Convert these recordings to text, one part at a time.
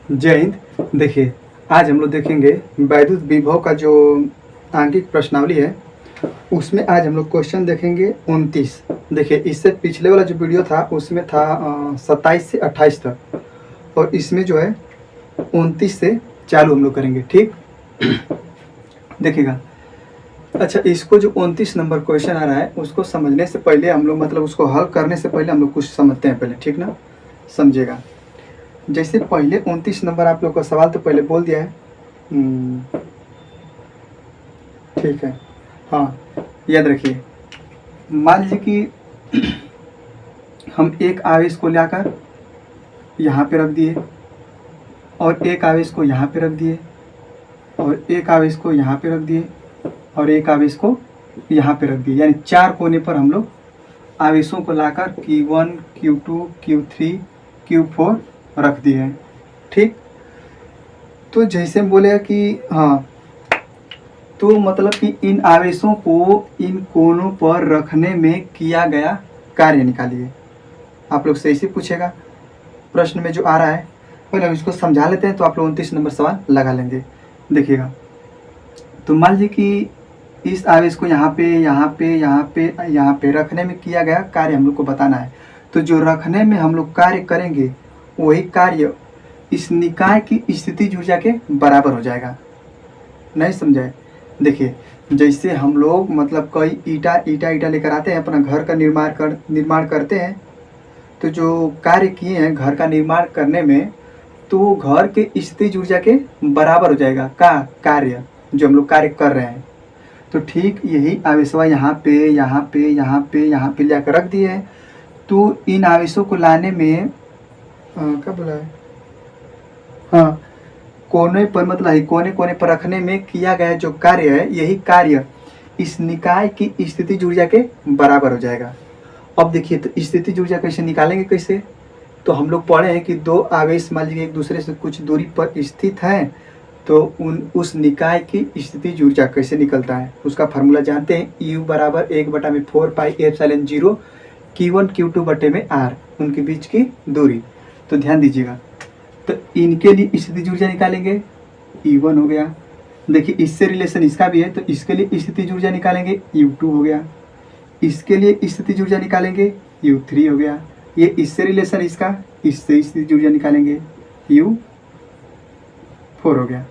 जय हिंद। देखिए, आज हम लोग देखेंगे वैद्युत विभव का जो आंकिक प्रश्नावली है, उसमें आज हम लोग क्वेश्चन देखेंगे 29। देखिए, इससे पिछले वाला जो वीडियो था उसमें था 27 से 28 तक, और इसमें जो है 29 से चालू हम लोग करेंगे। ठीक देखिएगा। अच्छा, इसको जो 29 नंबर क्वेश्चन आ रहा है उसको समझने से पहले हम लोग, मतलब उसको हल करने से पहले हम लोग कुछ समझते हैं पहले, ठीक ना? समझिएगा। जैसे पहले 29 नंबर आप लोग का सवाल तो पहले बोल दिया है। ठीक है। हाँ, याद रखिए, मान लीजिए कि हम एक आवेश को लाकर यहाँ पे रख दिए, और एक आवेश को यहाँ पे रख दिए, और एक आवेश को यहाँ पे रख दिए, और एक आवेश को यहाँ पे रख दिए, यानी 4 कोने पर हम लोग आवेशों को लाकर Q1, Q2, Q3, Q4 रख दिए हैं। ठीक, तो जैसे हम बोले कि हाँ, तो मतलब कि इन आवेशों को इन कोनों पर रखने में किया गया कार्य निकालिए। आप लोग से इसी पूछेगा प्रश्न में जो आ रहा है, पहले हम इसको समझा लेते हैं तो आप लोग 29 नंबर सवाल लगा लेंगे। देखिएगा, तो मान लीजिए कि इस आवेश को यहाँ पे यहाँ पे यहाँ पे यहाँ पे रखने में किया गया कार्य हम लोग को बताना है। तो जो रखने में हम लोग कार्य करेंगे वही कार्य इस निकाय की स्थितिज ऊर्जा के बराबर हो जाएगा। नहीं समझाए? देखिए, जैसे हम लोग मतलब कई ईटा लेकर आते हैं, अपना घर का निर्माण करते हैं, तो जो कार्य किए हैं घर का निर्माण करने में, तो घर के स्थितिज ऊर्जा के बराबर हो जाएगा का कार्य जो हम लोग कार्य कर रहे हैं। तो ठीक यही आवेशवा यहाँ पे यहाँ पे यहाँ पे यहाँ पे लाकर रख दिए हैं। तो इन आवेशों को लाने में क्या बोला है, हाँ, कोने पर, मतलब कोने कोने पर रखने में किया गया जो कार्य है, यही कार्य इस निकाय की स्थितिज ऊर्जा के बराबर हो जाएगा। अब देखिए, तो स्थितिज ऊर्जा कैसे निकालेंगे? कैसे? तो हम लोग पढ़े हैं कि दो आवेश मान लीजिए एक दूसरे से कुछ दूरी पर स्थित हैं, तो उस निकाय की स्थितिज ऊर्जा कैसे निकलता है उसका फार्मूला जानते हैं। U बराबर 1/4πε0 Q1 Q2 बटे में R, उनके बीच की दूरी। तो ध्यान दीजिएगा, तो इनके लिए स्थितिज ऊर्जा निकालेंगे, E1 हो गया। देखिए, इससे रिलेशन इसका भी है, तो इसके लिए स्थितिज ऊर्जा निकालेंगे, U2 हो गया। इसके लिए स्थितिज ऊर्जा निकालेंगे, U3 हो गया। ये इससे रिलेशन इसका, इससे स्थितिज ऊर्जा निकालेंगे, U4 हो गया।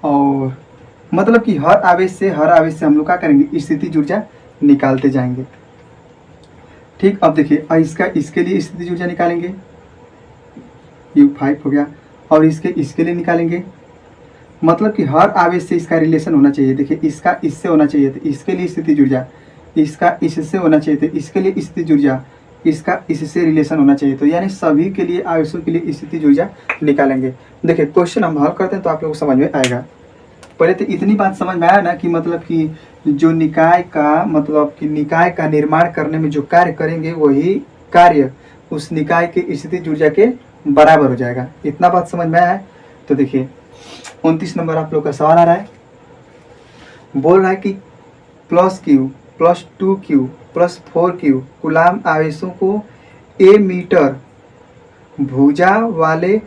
और मतलब कि हर आवेश से हम लोग क्या करेंगे, स्थितिज ऊर्जा निकालते जाएंगे। ठीक, अब देखिए, इसके लिए स्थितिज ऊर्जा निकालेंगे, U5 हो गया। और इसके लिए निकालेंगे, मतलब कि हर आवेश से इसका रिलेशन होना चाहिए। देखिए, इसका इससे होना चाहिए तो इसके लिए स्थितिज ऊर्जा, इसका इससे होना चाहिए तो इसके लिए स्थितिज ऊर्जा, इसका इससे रिलेशन होना चाहिए। तो यानी सभी के लिए आवेशों के लिए स्थितिज ऊर्जा निकालेंगे। देखिए, क्वेश्चन हम हल करते हैं तो आप लोगों को समझ में आएगा। पहले तो इतनी बात समझ में आया ना कि मतलब कि जो निकाय का, मतलब कि निकाय का निर्माण करने में जो कार्य करेंगे वही कार्य उस निकाय की स्थितिज ऊर्जा के बराबर हो जाएगा। इतना बात समझ में आया है? तो देखिए, 29 नंबर आप लोग का सवाल आ रहा है, बोल रहा है कि +Q +2Q +4Q कूलाम आवेशों को A मीटर भुजा वाले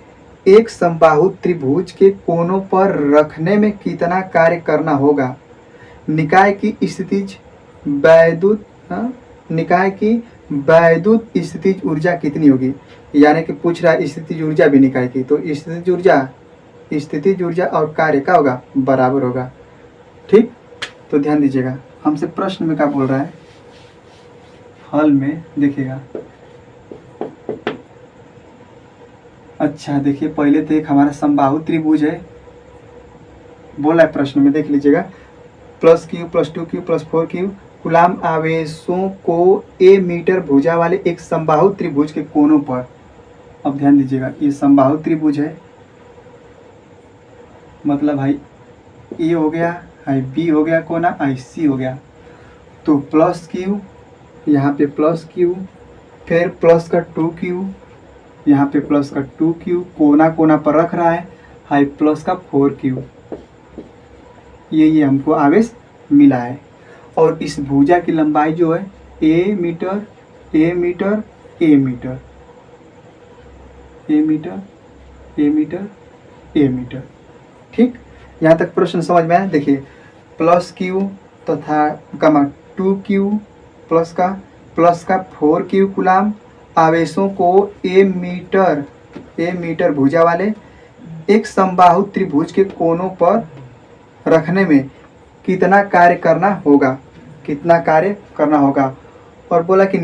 एक समबाहु त्रिभुज के कोनों पर रखने में कितना कार्य करना होगा। निकाय की स्थितिज वैद्युत निकाय की वैद्युत स्थितिज ऊर्जा कितनी होगी? यानी कि पूछ रहा है स्थितिज ऊर्जा भी निकाय की, तो स्थितिज ऊर्जा और कार्य का होगा, बराबर होगा। ठीक, तो ध्यान दीजिएगा, हमसे प्रश्न में क्या बोल रहा है, हल में देखिएगा। अच्छा, देखिए, पहले तो एक हमारा समबाहु त्रिभुज है, बोला है प्रश्न में, देख लीजिएगा। +Q +2Q +4Q कूलाम आवेशों को A मीटर भुजा वाले एक समबाहु त्रिभुज के कोनों पर। अब ध्यान दीजिएगा, ये समबाहु त्रिभुज है, मतलब भाई A हो गया, हाई B हो गया कोना, IC हो गया। तो +Q, यहाँ पे +Q, फिर प्लस का 2Q, यहाँ पे प्लस का 2Q, कोना कोना पर रख रहा है, हाई प्लस का 4Q। ये हमको आवेश मिला है। और इस भुजा की लंबाई जो है A metre, A metre, A metre, A metre, A metre A metre. ठीक, यहाँ तक प्रश्न समझ में आया। देखिए प्लस क्यू तथा कमा 2Q प्लस का 4Q कूलाम आवेशों को ए मीटर भुजा वाले एक समबाहु त्रिभुज के कोनों पर रखने में कितना कार्य करना होगा। और बोला कि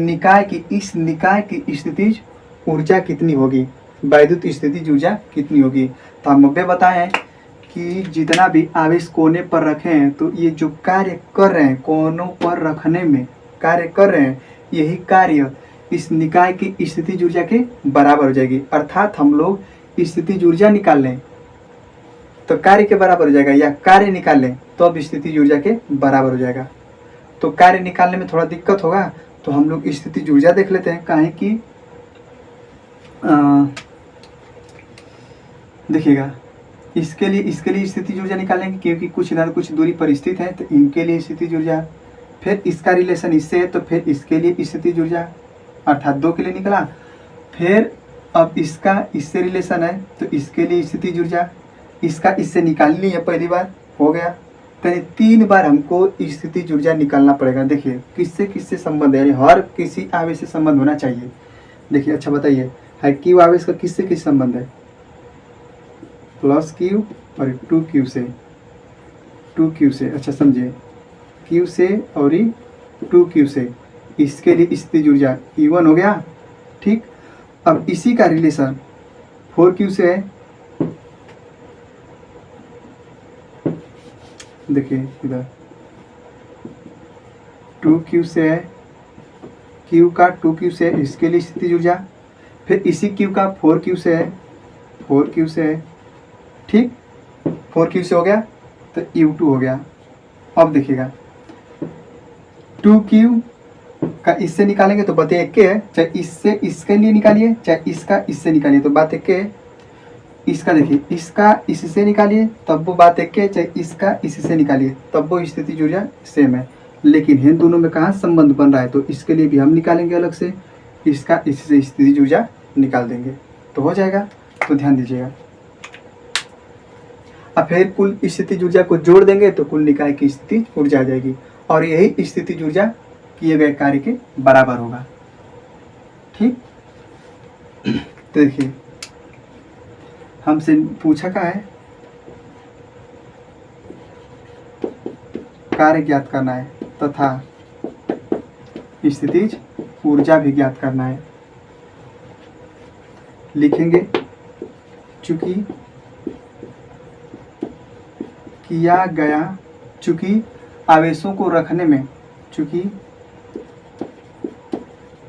इस निकाय की स्थितिज ऊर्जा कितनी होगी, वैद्युत स्थितिज ऊर्जा कितनी होगी। तो हम अभी बताएं कि जितना भी आवेश कोने पर रखे हैं तो ये जो कार्य कर रहे हैं, कोनों पर रखने में कार्य कर रहे हैं, यही कार्य इस निकाय की स्थितिज ऊर्जा के बराबर हो जाएगी। अर्थात हम लोग स्थितिज ऊर्जा निकाल लें तो कार्य के बराबर हो जाएगा, या कार्य निकाल लें तो अब स्थितिज ऊर्जा के बराबर हो जाएगा। तो कार्य निकालने में थोड़ा दिक्कत होगा, तो हम लोग स्थितिज ऊर्जा देख लेते हैं। काहे कि देखिएगा इसके लिए स्थितिज ऊर्जा निकालेंगे, क्योंकि कुछ ना कुछ दूरी पर स्थित है, तो इनके लिए स्थितिज ऊर्जा, फिर इसका रिलेशन इससे है तो फिर इसके लिए स्थितिज ऊर्जा, अर्थात 2 के लिए निकला। फिर अब इसका इससे रिलेशन है तो इसके लिए स्थितिज ऊर्जा, इसका इससे निकालनी है, पहली बार हो गया। तो 3 बार हमको स्थितिज ऊर्जा निकालना पड़ेगा। देखिए किससे संबंध है, यानी हर किसी आवेश से संबंध होना चाहिए। देखिए अच्छा बताइए, है क्यू आवेश का किससे संबंध है, प्लस क्यू और 2Q से। अच्छा समझिए, Q से और 2Q से, इसके लिए स्थितिज ऊर्जा E1 हो गया। ठीक, अब इसी का रिलेशन 4Q से है। देखिए इधर 2Q से है, Q का 2Q से, इसके लिए स्थितिज ऊर्जा, फिर इसी Q का 4Q से है, ठीक, 4Q से हो गया तो U2 हो गया। अब देखिएगा 2Q का इससे निकालेंगे तो बात एक है, चाहे इससे इसके लिए निकालिए चाहे इसका इससे निकालिए तो बात एक है। इसका देखिए, इसका इससे निकालिए तब वो बात एक है, चाहे इसका इससे निकालिए तब वो स्थितिज ऊर्जा सेम है। लेकिन इन दोनों में कहाँ संबंध बन रहा है, तो इसके लिए भी हम निकालेंगे अलग से, इसका इससे स्थितिज ऊर्जा निकाल देंगे तो हो जाएगा। तो ध्यान दीजिएगा, अब फिर कुल स्थितिज ऊर्जा को जोड़ देंगे तो कुल निकाय की स्थितिज ऊर्जा आ जाएगी, और यही स्थितिज ऊर्जा किए गए कार्य के बराबर होगा। ठीक, तो देखिए हमसे पूछा क्या है, कार्य ज्ञात करना है तथा स्थितिज ऊर्जा भी ज्ञात करना है। लिखेंगे चूंकि किया गया, चूंकि आवेशों को रखने में, चूंकि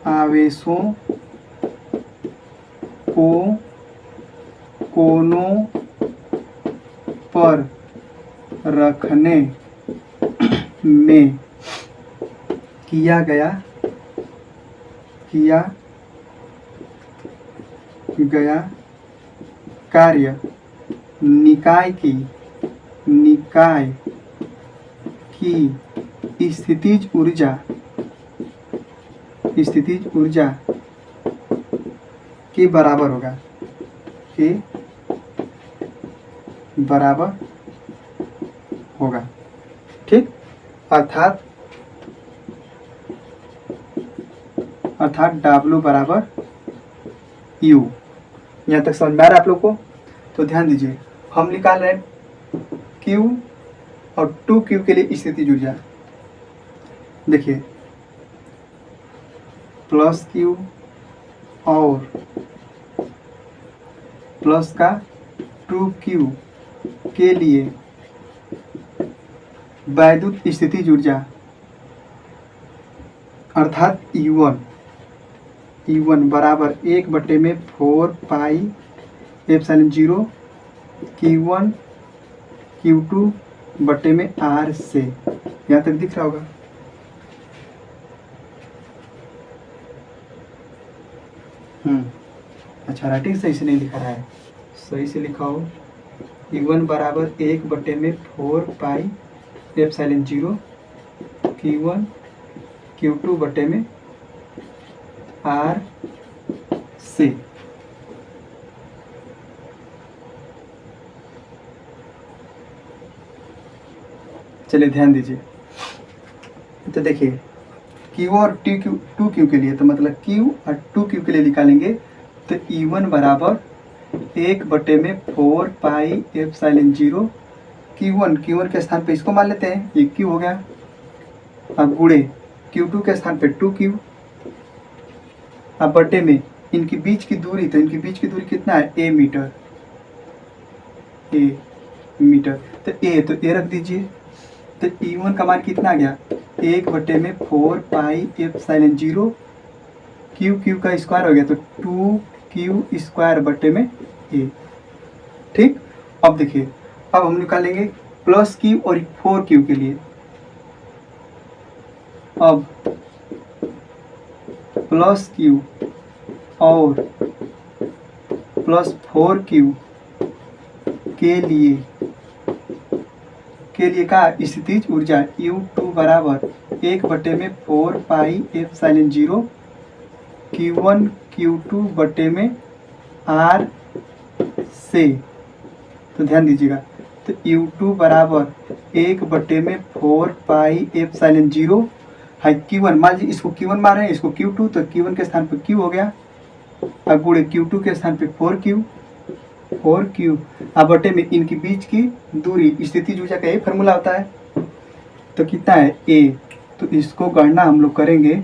आवेशों को कोनों पर रखने में किया गया कार्य निकाय की स्थितिज ऊर्जा के बराबर होगा, के बराबर होगा। ठीक, अर्थात W बराबर U। यहाँ तक समझ में आ रहा है आप लोग को। तो ध्यान दीजिए, हम निकाल रहे हैं Q और 2Q के लिए स्थितिज ऊर्जा। देखिए प्लस Q और प्लस का 2Q के लिए वैद्युत स्थितिज ऊर्जा अर्थात E1 बराबर 1/4 पाई एप्सिलॉन 0 Q1 Q2 बटे में R से। यहाँ तक दिख रहा होगा। अच्छा, राइटिंग सही से नहीं लिखा रहा है, सही से लिखा हो। E1 बराबर 1/4 पाई एप्सिलॉन 0 Q1 Q2 बटे में R से। चलिए ध्यान दीजिए। तो देखिए क्यू और टू क्यू के लिए, तो मतलब क्यू और टू क्यू के लिए निकालेंगे तो E1 बराबर 1/4 पाई एप्सिलॉन 0 Q1 के स्थान पे इसको मान लेते हैं, ये Q हो गया। अब गुणे Q2 के स्थान पे 2Q, अब बटे में इनके बीच की दूरी, तो इनके बीच की दूरी कितना है, A मीटर, तो A रख दीजिए। तो E1 का मान कितना आ गया, 1/4 पाई एप्सिलॉन 0 Q का स्क्वायर हो गया, तो 2Q स्क्वायर बटे में A। ठीक, अब देखिए, अब हम निकालेंगे प्लस Q और 4Q के लिए। अब प्लस Q और प्लस 4Q के लिए का स्थितिज ऊर्जा U2 बराबर 1/4 पाई एप्सिलॉन 0 Q1 Q2 बटे में R से, तो ध्यान दीजिएगा, तो U2 बराबर 1/4 पाई एप्सिलॉन 0 है Q1, मान लीजिए इसको Q1 मान रहे हैं, इसको Q2, तो Q1 के स्थान पर Q हो गया, अब गुणे Q2 के स्थान पे 4Q, अब बटे में इनके बीच की दूरी, स्थितिज ऊर्जा का यही फॉर्मूला होता है, तो कितना है A, तो इसको गणना हम लोग करेंगे,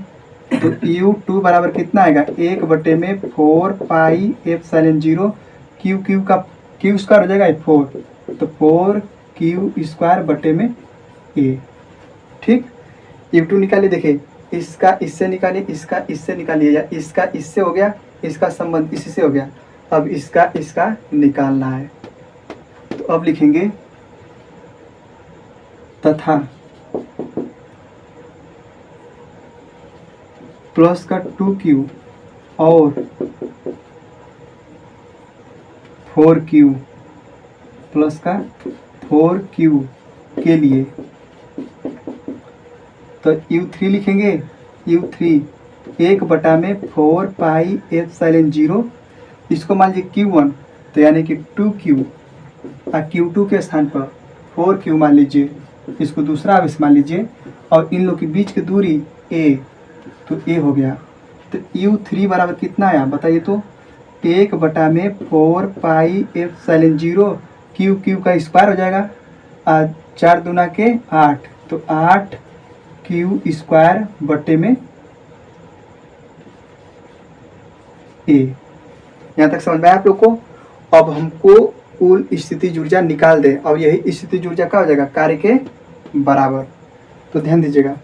तो U2 बराबर कितना आएगा, 1/4 पाई एप्सिलॉन 0 Q का Q स्क्वायर हो जाएगा 4, तो 4Q स्क्वायर बटे में A। ठीक, U2 निकालिए, देखिए इसका इससे निकालिए, इसका इससे निकालिए, या इसका इससे हो गया, इसका संबंध इसी से हो गया, अब इसका निकालना है, तो अब लिखेंगे तथा प्लस का 2Q और 4Q प्लस का 4Q के लिए, तो U3 लिखेंगे, U3 1/4 पाई एप्सिलॉन 0, इसको मान लीजिए Q1, तो यानी कि 2Q, और Q2 के स्थान पर 4Q मान लीजिए, इसको दूसरा आवेश मान लीजिए, और इन लोग के बीच की दूरी A, तो A हो गया, तो U3 बराबर कितना आया बताइए, तो 1/4 पाई एप्सिलॉन 0 Q का स्क्वायर हो जाएगा, 4 दूना के 8, तो 8Q स्क्वायर बटे में A। यहाँ तक समझ में आया आप लोग को। अब हमको कुल स्थितिज ऊर्जा निकाल दे, और यही स्थितिज ऊर्जा क्या हो जाएगा, कार्य के बराबर, तो ध्यान दीजिएगा।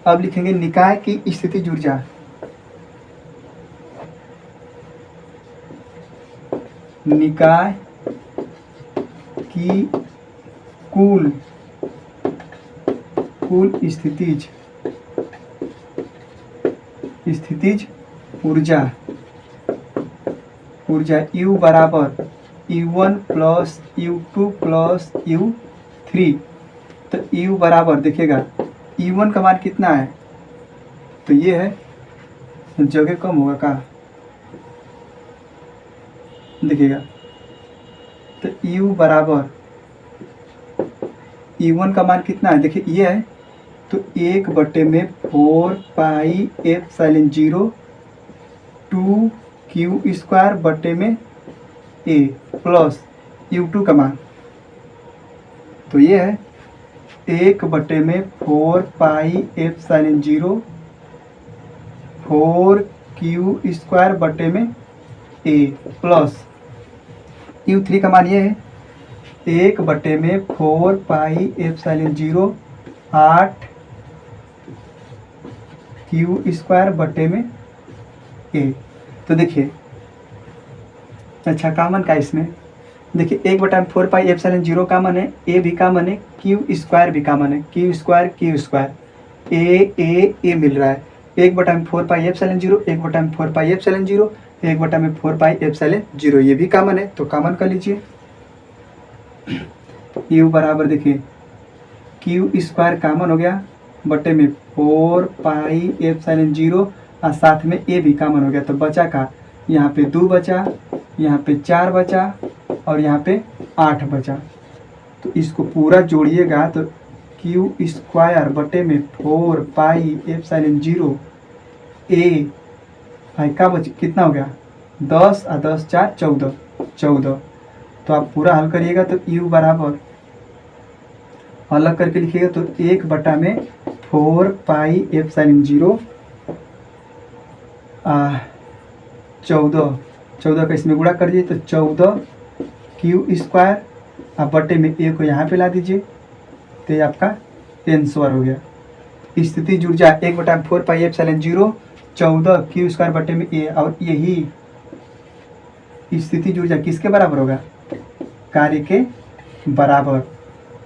अब लिखेंगे निकाय की स्थितिज ऊर्जा, निकाय की कुल स्थितिज ऊर्जा U बराबर U1 plus U2 plus U3, तो U बराबर देखिएगा, U1 का मान कितना है, तो ये है, जगह कम होगा का, देखिएगा, तो U बराबर U1 का मान कितना है, देखिए ये है, तो 1/4 पाई एप्सिलॉन 0 2Q स्क्वायर बटे में A प्लस U2 का मान, तो ये है 1/4 पाई एप्सिलॉन 0 4Q स्क्वायर बटे में A प्लस U3 का मान ये है 1/4 पाई एप्सिलॉन 0 8Q स्क्वायर बटे में A। तो देखिए, अच्छा कामन का इसमें देखिए, 1/4 पाई एप्सिलॉन 0 कामन है, A भी कामन है, Q स्क्वायर भी कामन है, Q स्क्वायर A मिल रहा है, 1/4 pi epsilon 0, 1/4 pi epsilon 0, 1/4 pi epsilon 0, ये भी कामन है, तो कामन कर लीजिए। U बराबर देखिए Q स्क्वायर कामन हो गया, बटे में 4 पाई एप्सिलॉन 0, और साथ में A भी कामन हो गया, तो बचा का, यहाँ पे 2 बचा, यहाँ पे 4 बचा, और यहाँ पे 8 बचा, तो इसको पूरा जोड़िएगा तो क्यू स्क्वायर बटे में 4 पाई एप्सिलॉन 0 ए भाई का बच कितना हो गया 10 और 10 4 14 14। तो आप पूरा हल करिएगा तो u बराबर अलग करके लिखिएगा तो 1 बटा में 4 पाई एप्सिलॉन 0 14 14 का इसमें गुणा कर दीजिए तो 14 क्यू स्क्वायर। आप बटे में ए को यहाँ पे ला दीजिए तो ये आपका आंसर हो गया। स्थिति ऊर्जा 1 बटा 4 पाई एप्सिलॉन 0 14 क्यू स्क्वायर बटे में ए, और यही स्थिति ऊर्जा किसके बराबर होगा कार्य के बराबर।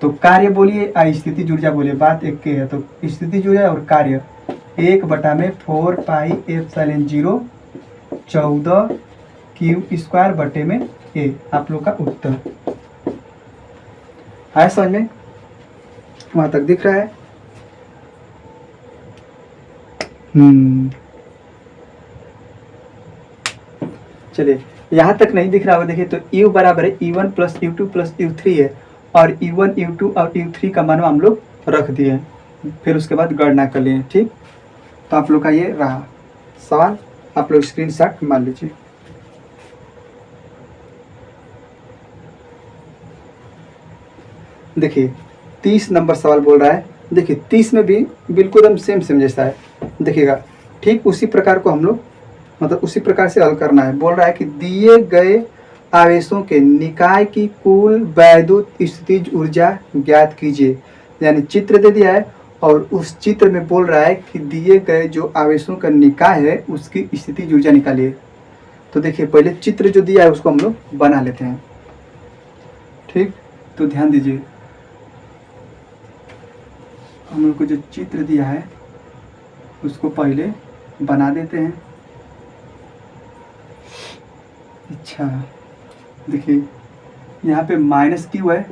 तो कार्य बोलिए स्थिति ऊर्जा बोलिए, बात एक के है। तो स्थिति ऊर्जा और कार्य 1 बटा में 4 पाई एप्सिलॉन 0 14 क्यू स्क्वायर बटे में ए, आप लोग का उत्तर है। समझ में वहां तक दिख रहा है? चलिए यहाँ तक नहीं दिख रहा होगा, देखिए तो u बराबर है u1 plus u2 plus u3 है, और u1 u2 और u3 का मान हम लोग रख दिए, फिर उसके बाद गणना कर लिए। ठीक, तो आप लोग का ये रहा सवाल, आप लोग स्क्रीनशॉट मान लीजिए। देखिए 30 नंबर सवाल बोल रहा है। देखिए 30 में भी बिल्कुल एकदम सेम जैसा है, देखिएगा ठीक उसी प्रकार को हम लोग मतलब उसी प्रकार से हल करना है। बोल रहा है कि दिए गए आवेशों के निकाय की कुल वैद्युत स्थितिज ऊर्जा ज्ञात कीजिए। यानी चित्र दे दिया है और उस चित्र में बोल रहा है कि दिए गए जो आवेशों का निकाय है उसकी स्थितिज ऊर्जा निकालिए। तो देखिए पहले चित्र जो दिया है उसको हम लोग बना लेते हैं। ठीक, तो ध्यान दीजिए, हम लोग को जो चित्र दिया है उसको पहले बना देते हैं। अच्छा देखिए यहाँ पे माइनस क्यू है,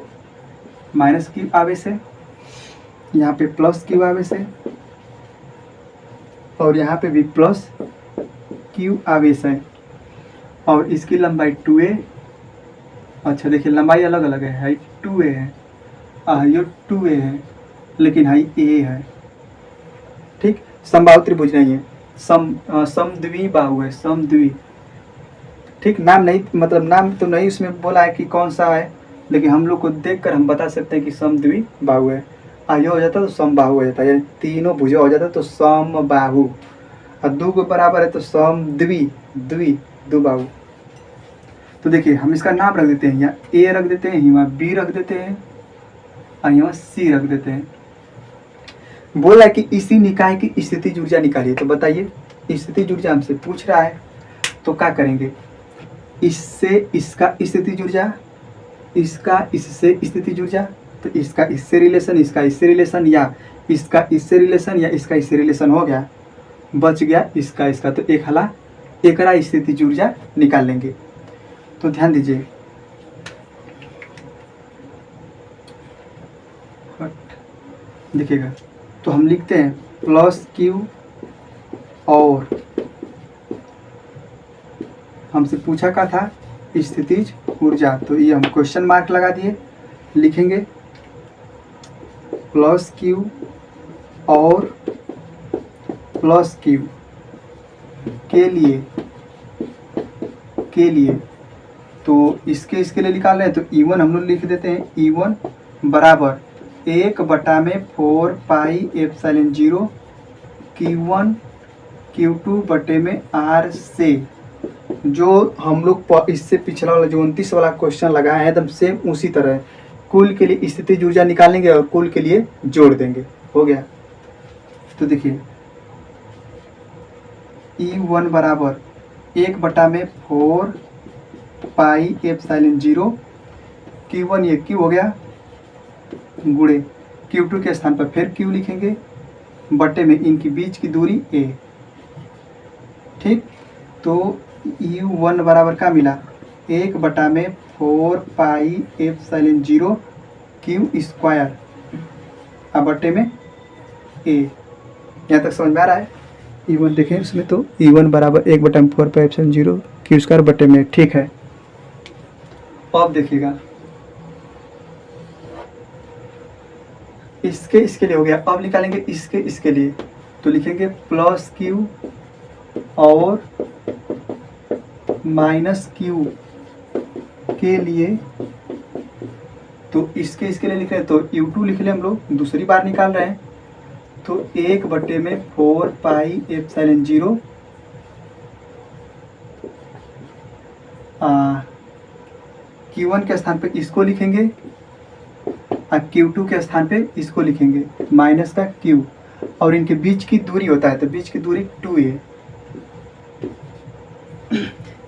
माइनस क्यू आवेश है, यहाँ पे प्लस क्यू आवेश है, और यहाँ पे भी प्लस क्यू आवेश है, और इसकी लंबाई 2a। अच्छा देखिए लंबाई अलग अलग है, हाइट 2a है, ये 2a है, लेकिन हाइट a है। ठीक, समबाहु त्रिभुज नहीं है, समद्वि बाहु है, समद्वि। ठीक, नाम नहीं मतलब नाम तो नहीं उसमें बोला है कि कौन सा है, लेकिन हम लोग को देखकर हम बता सकते हैं कि समद्वि बाहु है। ये हो जाता तो समबाहु हो जाता है, यानी तीनों भुजा हो जाता तो समबाहु, और दो को बराबर है तो समद्वि दुबाहु। तो देखिए हम इसका नाम रख देते हैं, यहाँ ए रख देते हैं, यहाँ बी रख देते हैं, और यहाँ सी रख देते हैं। बोला है कि इसी निकाय की स्थितिज ऊर्जा निकालिए। तो बताइए स्थितिज ऊर्जा हमसे पूछ रहा है तो क्या करेंगे, इससे इसका स्थितिज ऊर्जा, इसका इससे स्थितिज ऊर्जा, तो इसका इससे रिलेशन, इसका इससे रिलेशन, या इसका इससे रिलेशन, या इसका इससे रिलेशन हो गया, बच गया इसका इसका, तो एक हला एकरा स्थितिज ऊर्जा निकाल लेंगे। तो ध्यान दीजिए, देखिएगा तो हम लिखते हैं प्लस क्यू, और हमसे पूछा क्या था स्थितिज ऊर्जा, तो ये हम क्वेश्चन मार्क लगा दिए, लिखेंगे प्लस क्यू और प्लस क्यू के लिए तो इसके लिए निकाल रहे हैं। तो E1 हम लोग लिख देते हैं, E1 बराबर 1 बटा में 4 पाई एप्सिलॉन 0 Q1 Q2 बटे में R से, जो हम लोग इससे पिछला वाला जो 29 वाला क्वेश्चन लगाए हैं एकदम सेम उसी तरह कुल के लिए स्थितिज ऊर्जा निकालेंगे और कुल के लिए जोड़ देंगे। हो गया। तो देखिए E1 बराबर 1 बटा में 4 पाई एप्सिलॉन 0 Q1 ये Q हो गया, गुणे Q2 के स्थान पर फिर Q लिखेंगे, बटे में इनकी बीच की दूरी a। ठीक, तो U1 बराबर क्या मिला, 1 बटा में 4 पाई एप्सिलॉन 0 Q स्क्वायर, अब बटे में a। यहाँ तक समझ में आ रहा है? E1 देखें इसमें, तो E1 बराबर 1 बटा में 4 पाई एप्सिलॉन 0 Q स्क्वायर बटे में। ठीक है, अब देखिएगा इसके लिए हो गया। अब निकालेंगे इसके लिए, तो लिखेंगे प्लस क्यू और माइनस क्यू के लिए, तो इसके लिए लिख रहे हैं, तो U2 लिख ले हम लोग, दूसरी बार निकाल रहे हैं, तो 1/4πε0 Q1 के स्थान पे इसको लिखेंगे और Q2 के स्थान पे इसको लिखेंगे, माइनस का Q, और इनके बीच की दूरी होता है, तो बीच की दूरी 2a।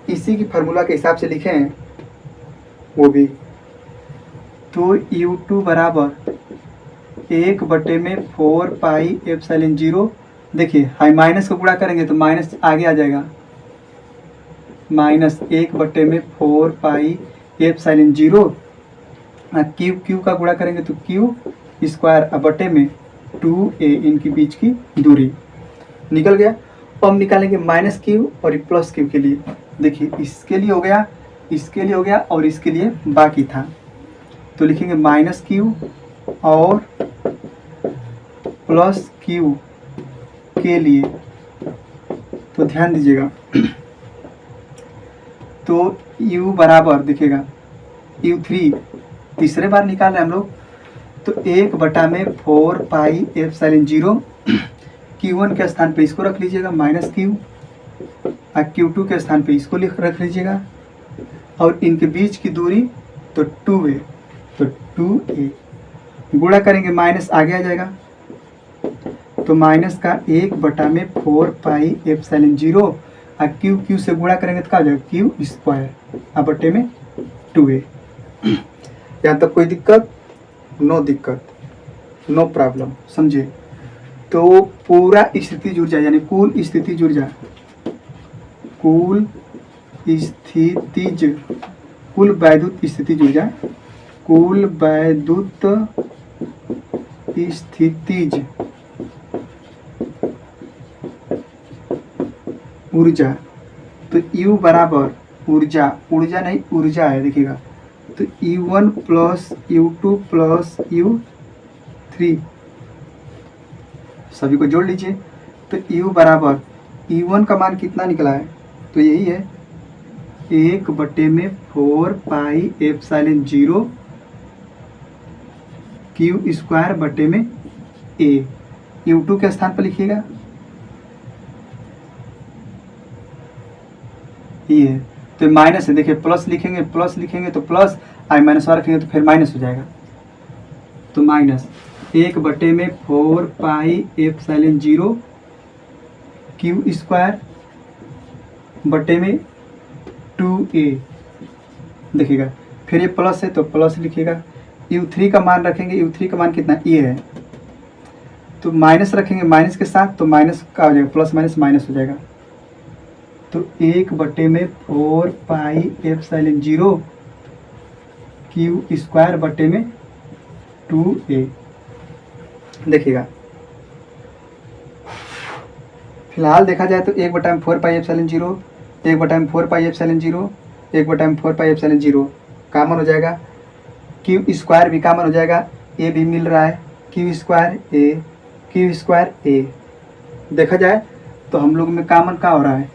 इसी की फार्मूला के हिसाब से लिखे हैं वो भी, तो U2 बराबर 1/4πε0, देखिए हाई माइनस को गुणा करेंगे तो माइनस आगे आ जाएगा, माइनस 1/4πε0, क्यू का गुणा करेंगे तो क्यू स्क्वायर बटे में 2a, इनकी बीच की दूरी निकल गया। अब निकालेंगे माइनस क्यू और प्लस क्यू के लिए, देखिए इसके लिए हो गया, इसके लिए हो गया और इसके लिए बाकी था, तो लिखेंगे माइनस क्यू और प्लस क्यू के लिए, तो ध्यान दीजिएगा, तो u बराबर दिखेगा U3, तीसरे बार निकाल रहे हैं हम लोग, तो 1/4πε0, Q1 के स्थान पे इसको रख लीजिएगा माइनस क्यू, और Q2 के स्थान पे इसको रख लीजिएगा, और इनके बीच की दूरी तो 2a, तो 2a गुणा करेंगे माइनस आगे आ जाएगा, तो माइनस का 1/4πε0, और क्यू से गुणा करेंगे तो क्या हो जाएगा क्यू स्क्वायर बटे में 2a। यहाँ तक कोई दिक्कत? नो दिक्कत, नो प्रॉब्लम, समझे। तो पूरा स्थितिज ऊर्जा यानी कुल स्थितिज ऊर्जा, कुल वैद्युत स्थितिज ऊर्जा, कुल वैद्युत स्थितिज ऊर्जा, तो U बराबर ऊर्जा नहीं ऊर्जा है, देखिएगा, तो U1 plus U2 plus U3, सभी को जोड़ लीजिए, तो U बराबर U1 का मान कितना निकला है, तो यही है 1/4πε0 क्यू स्क्वायर बटे में a। U2 के स्थान पर लिखिएगा ये, तो माइनस है, देखिए प्लस लिखेंगे तो प्लस, आई माइनस वाला रखेंगे तो फिर माइनस हो जाएगा, तो माइनस 1/4πε0 क्यू स्क्वायर बटे में 2a, देखिएगा, फिर ये प्लस है तो प्लस लिखिएगा, U3 का मान रखेंगे, U3 का मान कितना ये है, तो माइनस रखेंगे माइनस के साथ, तो माइनस का हो जाएगा, प्लस माइनस माइनस हो जाएगा, तो 1/4πε0 क्यू स्क्वायर बटे में 2a, देखिएगा। फिलहाल देखा जाए तो 1/4πε0, 1/4πε0, 1/4πε0 कॉमन हो जाएगा, क्यू स्क्वायर भी कॉमन हो जाएगा, ए भी मिल रहा है, क्यू स्क्वायर ए, देखा जाए तो हम लोग में कॉमन क्या हो रहा है,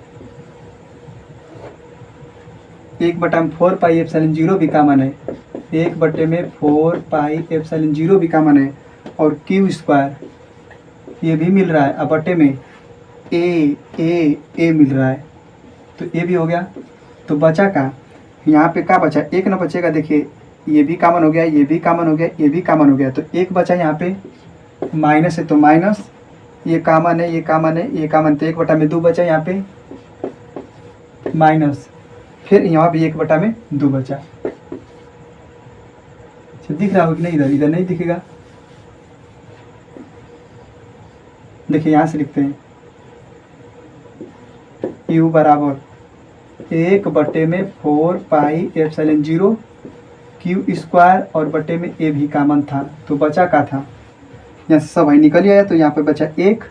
1/4πε0 भी कॉमन है, 1/4πε0 भी कॉमन है, और क्यू स्क्वायर ये भी मिल रहा है, अब बटे में ए मिल रहा है, तो ए भी हो गया, तो बचा का यहाँ पे क्या बचा, एक ना बचेगा, देखिए ये भी कॉमन हो गया, ये भी कॉमन हो गया, ये भी कॉमन हो गया, तो एक बचा यहाँ पे, माइनस है तो माइनस, ये कॉमन है, ये कॉमन है, ये कॉमन, तो 1/2 बचा यहाँ पे माइनस, फिर यहाँ भी 1/2 बचा, दिख रहा हो कि नहीं, इधर नहीं दिखेगा, देखिए यहाँ से लिखते हैं U बराबर 1/4πε0 क्यू स्क्वायर और बटे में ए भी कॉमन था, तो बचा का था, यहाँ से सब हाई निकल आया, तो यहाँ पे बचा 1,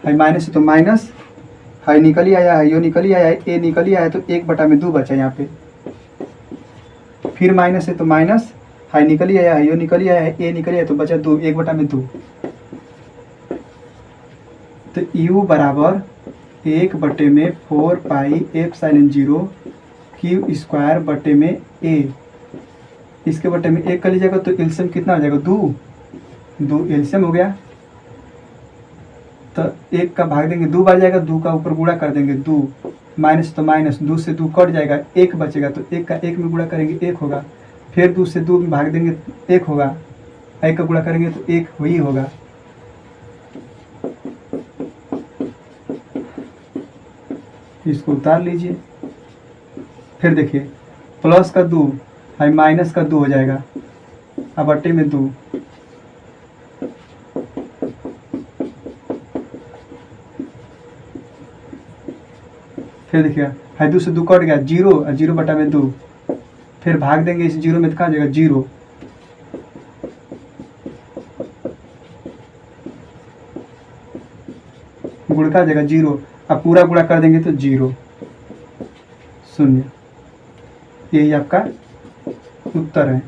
हाई माइनस है तो माइनस, हाई निकल ही आया, हाई निकल ही आया, ए निकल ही आया, तो 1/2 बचा यहाँ पे, फिर माइनस है तो माइनस, हाई निकल ही आया, यो निकल ही आया, ए निकल आया, तो बचा 2, 1/2। तो u बराबर 1/4 पाई एप्सिलॉन 0 क्यू स्क्वायर बटे में a। इसके बटे में 1 कर लीजिएगा तो एलसीएम कितना हो जाएगा, 2 एलसीएम हो गया। तो 1 का भाग देंगे 2 बार जाएगा, 2 का ऊपर गुणा कर देंगे 2, माइनस तो माइनस, 2 से 2 कट जाएगा, 1 बचेगा, तो 1 का 1 में गुणा करेंगे 1 होगा, फिर 2 से 2 में भाग देंगे 1 होगा, 1 का गुणा करेंगे तो 1 ही होगा। इसको उतार लीजिए, फिर देखिए प्लस का 2 है माइनस का 2 हो जाएगा, अब बट्टे में 2, फिर देखिए है 2 से 2 कट गया, 0 और 0/2, फिर भाग देंगे इस 0 में, तो कहाँ जाएगा 0, गुण का जाएगा 0, अब पूरा गुणा कर देंगे तो 0, 0। यही आपका उत्तर है।